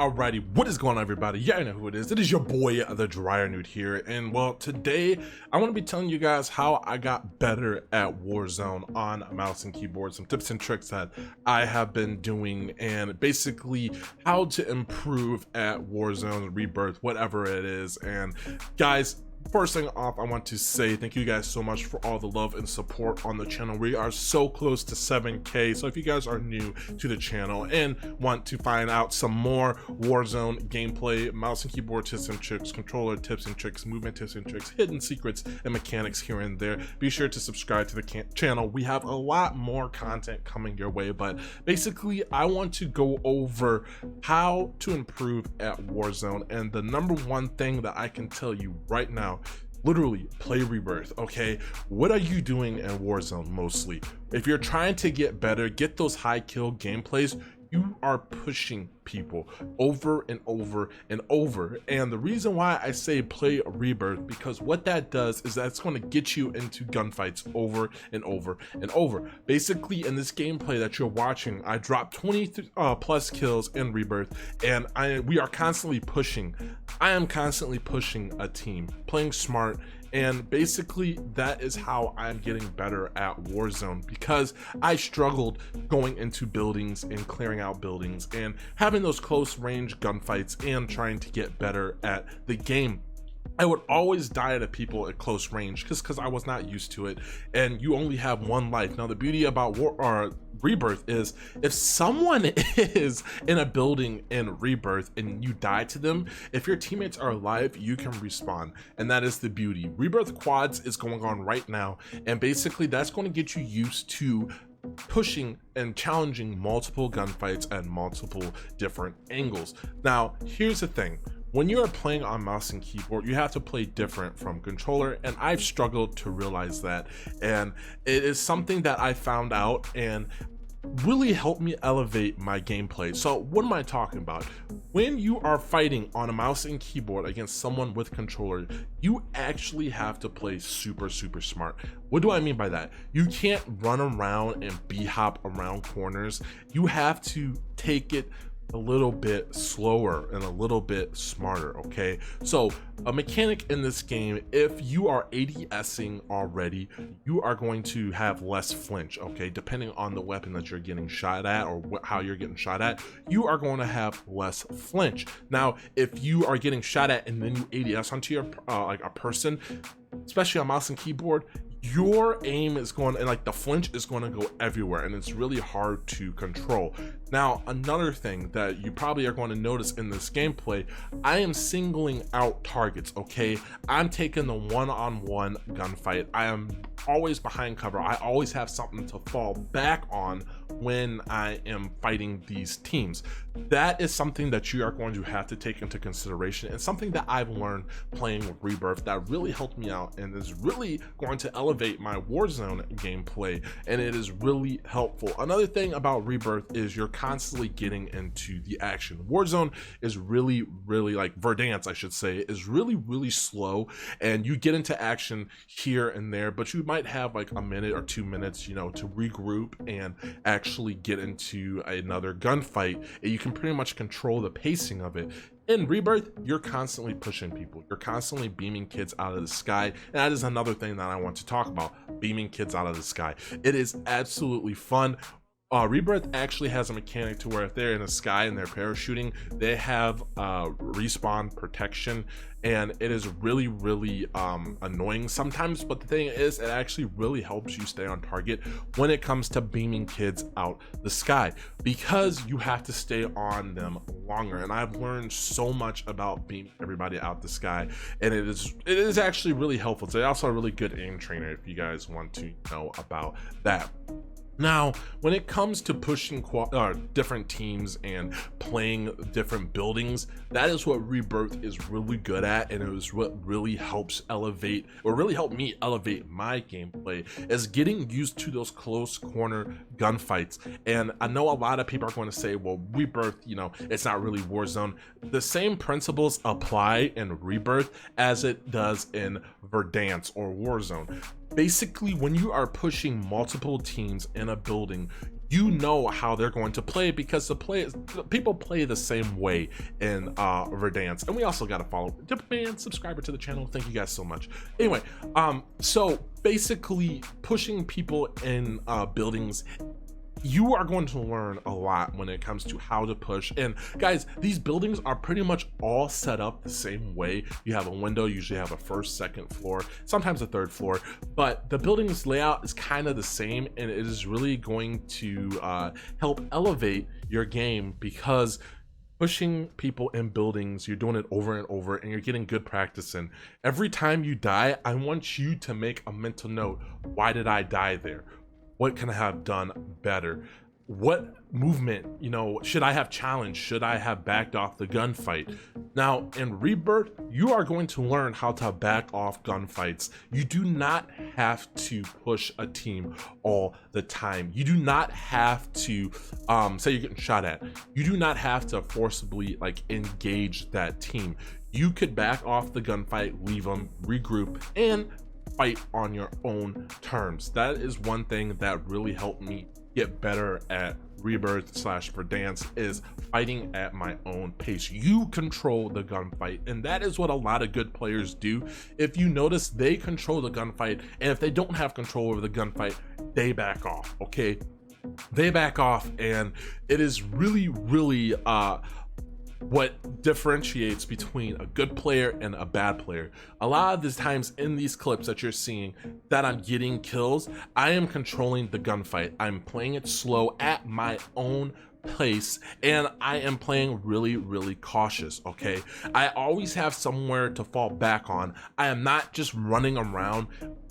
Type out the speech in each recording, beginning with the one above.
Alrighty, what is going on, everybody? Yeah, I know who it is. It is your boy, TheDryerNewt here, and well, today I want to be telling you guys how I got better at Warzone on a mouse and keyboard, some tips and tricks that I have been doing, and basically how to improve at Warzone, Rebirth, whatever it is. And guys, first thing off, I want to say thank you guys so much for all the love and support on the channel. We are so close to 7K, so if you guys are new to the channel and want to find out some more Warzone gameplay, mouse and keyboard tips and tricks, controller tips and tricks, movement tips and tricks, hidden secrets and mechanics here and there, be sure to subscribe to the channel. We have a lot more content coming your way, but basically I want to go over how to improve at Warzone, and the number one thing that I can tell you right now, literally play Rebirth. Okay, what are you doing in Warzone? Mostly if you're trying to get better, get those high kill gameplays, you are pushing people over and over and over. And the reason why I say play Rebirth, because what that does is that's going to get you into gunfights over and over and over. Basically, in this gameplay that you're watching, I dropped 20 plus kills in Rebirth, and we are constantly pushing. I am constantly pushing a team, playing smart. And basically that is how I'm getting better at Warzone, because I struggled going into buildings and clearing out buildings and having those close range gunfights and trying to get better at the game. I would always die to people at close range because I was not used to it, and you only have one life. Now the beauty about Rebirth is if someone is in a building in Rebirth and you die to them, if your teammates are alive, you can respawn, and that is the beauty. Rebirth quads is going on right now, and basically that's going to get you used to pushing and challenging multiple gunfights at multiple different angles. Now here's the thing, when you are playing on mouse and keyboard, you have to play different from controller, and I've struggled to realize that, and it is something that I found out and really helped me elevate my gameplay. So what am I talking about? When you are fighting on a mouse and keyboard against someone with controller, you actually have to play super smart. What do I mean by that? You can't run around and b-hop around corners. You have to take it a little bit slower and a little bit smarter. Okay, so a mechanic in this game, if you are ADSing already, you are going to have less flinch. Okay, depending on the weapon that you're getting shot at or how you're getting shot at, you are going to have less flinch. Now if you are getting shot at and then you ADS onto your like a person, especially on mouse and keyboard, your aim is going, and like the flinch is going to go everywhere, and it's really hard to control. Now another thing that you probably are going to notice in this gameplay, I am singling out targets. Okay, I'm taking the one-on-one gunfight. I am always behind cover. I always have something to fall back on when I am fighting these teams. That is something that you are going to have to take into consideration, and something that I've learned playing with Rebirth that really helped me out and is really going to elevate my Warzone gameplay, and it is really helpful. Another thing about Rebirth is you're constantly getting into the action. Warzone is really like Verdansk, I should say, is really slow, and you get into action here and there, but you might have like a minute or 2 minutes, you know, to regroup and actually get into another gunfight, and you can pretty much control the pacing of it. In Rebirth, you're constantly pushing people, you're constantly beaming kids out of the sky, and that is another thing that I want to talk about, beaming kids out of the sky. It is absolutely fun. Rebirth actually has a mechanic to where if they're in the sky and they're parachuting, they have respawn protection, and it is really annoying sometimes, but the thing is, it actually really helps you stay on target when it comes to beaming kids out the sky, because you have to stay on them longer. And I've learned so much about beaming everybody out the sky, and it is actually really helpful. It's also a really good aim trainer if you guys want to know about that. Now, when it comes to pushing different teams and playing different buildings, that is what Rebirth is really good at, and it is what really helps elevate, or really helped me elevate my gameplay, is getting used to those close corner gunfights. And I know a lot of people are going to say, well, Rebirth, you know, it's not really Warzone. The same principles apply in Rebirth as it does in Verdansk or Warzone. Basically, when you are pushing multiple teams in a building, you know how they're going to play, because people play the same way in Verdansk. And we also got to follow man, subscriber to the channel. Thank you guys so much. Anyway, so basically pushing people in buildings, you are going to learn a lot when it comes to how to push. And guys, these buildings are pretty much all set up the same way. You have a window, usually have a first, second floor, sometimes a third floor, but the building's layout is kind of the same, and it is really going to help elevate your game, because pushing people in buildings, you're doing it over and over, and you're getting good practice in. Every time you die, I want you to make a mental note. Why did I die there? What can I have done better? What movement, you know, should I have challenged? Should I have backed off the gunfight? Now, in Rebirth, you are going to learn how to back off gunfights. You do not have to push a team all the time. You do not have to, say you're getting shot at. You do not have to forcibly like engage that team. You could back off the gunfight, leave them, regroup, and fight on your own terms. That is one thing that really helped me get better at Rebirth / Verdansk, is fighting at my own pace. You control the gunfight, and that is what a lot of good players do. If you notice, they control the gunfight, and if they don't have control over the gunfight, they back off. Okay, they back off, and it is really what differentiates between a good player and a bad player. A lot of the times in these clips that you're seeing that I'm getting kills, I am controlling the gunfight. I'm playing it slow at my own pace, and I am playing really cautious. Okay, I always have somewhere to fall back on. I am not just running around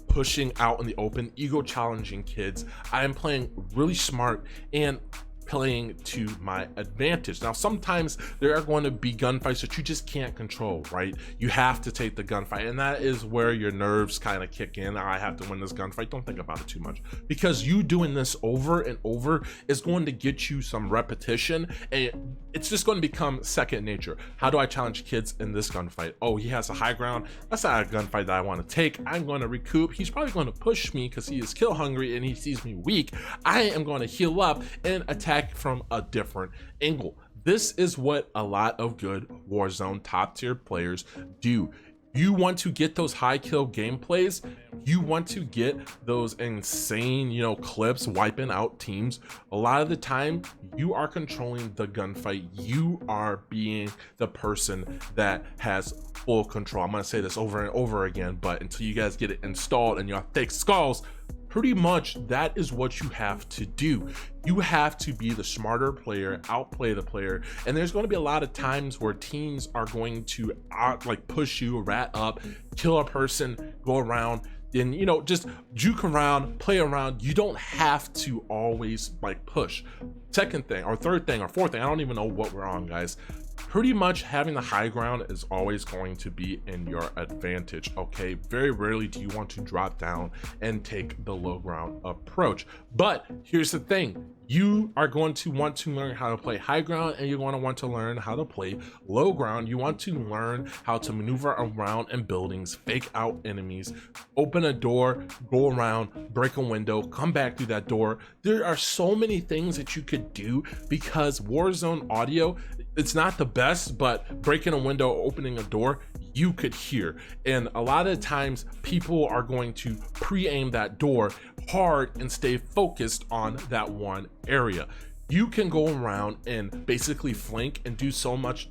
pushing out in the open, ego challenging kids. I am playing really smart and playing to my advantage. Now, sometimes there are going to be gunfights that you just can't control, right? You have to take the gunfight, and that is where your nerves kind of kick in. I have to win this gunfight. Don't think about it too much, because you doing this over and over is going to get you some repetition, and it's just going to become second nature. How do I challenge kids in this gunfight? Oh, he has a high ground. That's not a gunfight that I want to take. I'm going to recoup. He's probably going to push me because he is kill hungry and he sees me weak. I am going to heal up and attack from a different angle. This is what a lot of good Warzone top tier players do. You want to get those high kill gameplays, you want to get those insane, you know, clips wiping out teams. A lot of the time you are controlling the gunfight. You are being the person that has full control. I'm gonna say this over and over again, but until you guys get it installed in your thick skulls, pretty much that is what you have to do. You have to be the smarter player, outplay the player, and there's going to be a lot of times where teams are going to push you, rat up, kill a person, go around, and you know, just juke around, play around. You don't have to always like push. Second thing or third thing or fourth thing, I don't even know what we're on, guys. Pretty much having the high ground is always going to be in your advantage. Okay, very rarely do you want to drop down and take the low ground approach. But here's the thing, you are going to want to learn how to play high ground, and you're going to want to learn how to play low ground. You want to learn how to maneuver around in buildings, fake out enemies, open a door, go around, break a window, come back through that door. There are so many things that you could do, because Warzone audio, it's not the best, but breaking a window, opening a door, you could hear. And a lot of times people are going to pre-aim that door hard and stay focused on that one area. You can go around and basically flank and do so much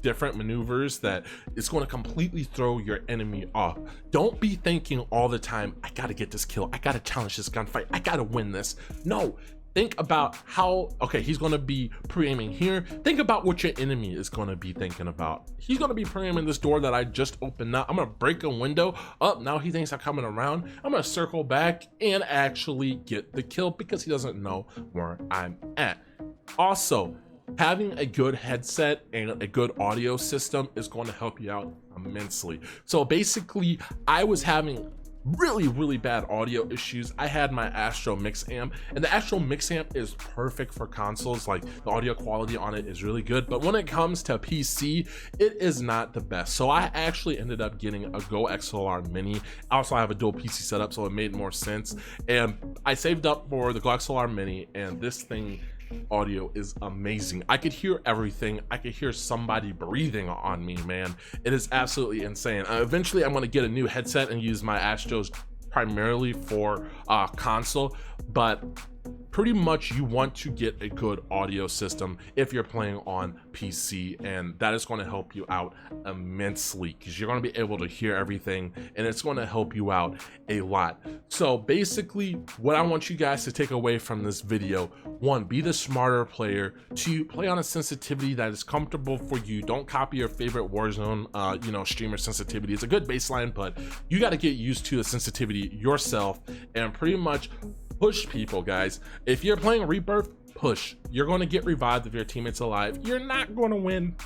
different maneuvers that it's going to completely throw your enemy off. Don't be thinking all the time, I gotta get this kill, I gotta challenge this gunfight, I gotta win this. No, think about how, okay, he's going to be pre-aiming here. Think about what your enemy is going to be thinking about. He's going to be pre-aiming this door that I just opened up. I'm going to break a window up. Now he thinks I'm coming around. I'm going to circle back and actually get the kill, because he doesn't know where I'm at. Also, having a good headset and a good audio system is going to help you out immensely. So basically, I was having really bad audio issues. I had my Astro Mix Amp, and the Astro Mix Amp is perfect for consoles. Like, the audio quality on it is really good, but when it comes to PC, it is not the best. So I actually ended up getting a Go XLR Mini. I also have a dual PC setup, so it made more sense, and I saved up for the Go XLR Mini, and this thing audio is amazing. I could hear everything. I could hear somebody breathing on me, man. It is absolutely insane. Eventually I'm going to get a new headset and use my Astros primarily for console, but pretty much you want to get a good audio system if you're playing on PC, and that is going to help you out immensely because you're going to be able to hear everything, and it's going to help you out a lot. So basically what I want you guys to take away from this video: 1, be the smarter player. 2, play on a sensitivity that is comfortable for you. Don't copy your favorite Warzone streamer sensitivity. It's a good baseline, but you got to get used to the sensitivity yourself and pretty much push people, guys. If you're playing Rebirth, push. You're going to get revived if your teammate's alive. You're not going to win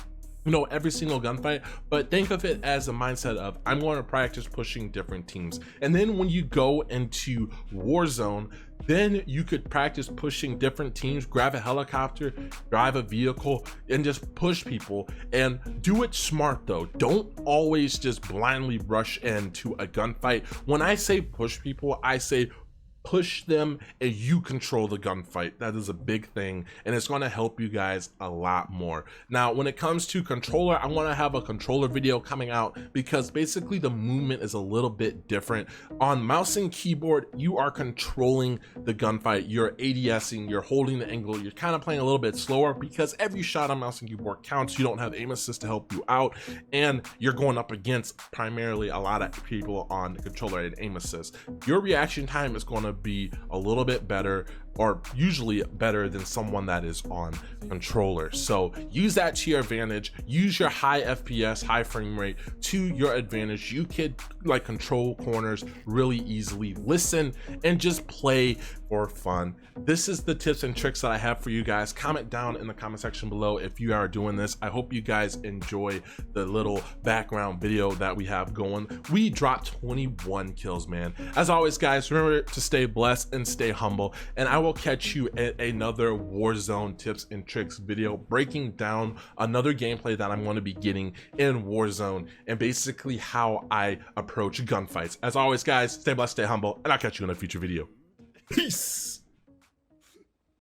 every single gunfight, but think of it as a mindset of, I'm going to practice pushing different teams, and then when you go into Warzone, then you could practice pushing different teams. Grab a helicopter, drive a vehicle, and just push people, and do it smart though. Don't always just blindly rush into a gunfight. When I say push people, I say push them and you control the gunfight. That is a big thing, and it's going to help you guys a lot more. Now when it comes to controller, I want to have a controller video coming out because basically the movement is a little bit different. On mouse and keyboard, you are controlling the gunfight, you're ADSing, you're holding the angle, you're kind of playing a little bit slower because every shot on mouse and keyboard counts. You don't have aim assist to help you out, and you're going up against primarily a lot of people on the controller and aim assist. Your reaction time is going to be a little bit better, or usually better than someone that is on controller. So use that to your advantage. Use your high FPS, high frame rate to your advantage. You could like control corners really easily. Listen and just play for fun. This is the tips and tricks that I have for you guys. Comment down in the comment section below if you are doing this. I hope you guys enjoy the little background video that we have going. We dropped 21 kills, man. As always, guys, remember to stay blessed and stay humble, and I will catch you at another Warzone tips and tricks video, breaking down another gameplay that I'm going to be getting in Warzone and basically how I approach gunfights. As always, guys, stay blessed, stay humble, and I'll catch you in a future video. Peace.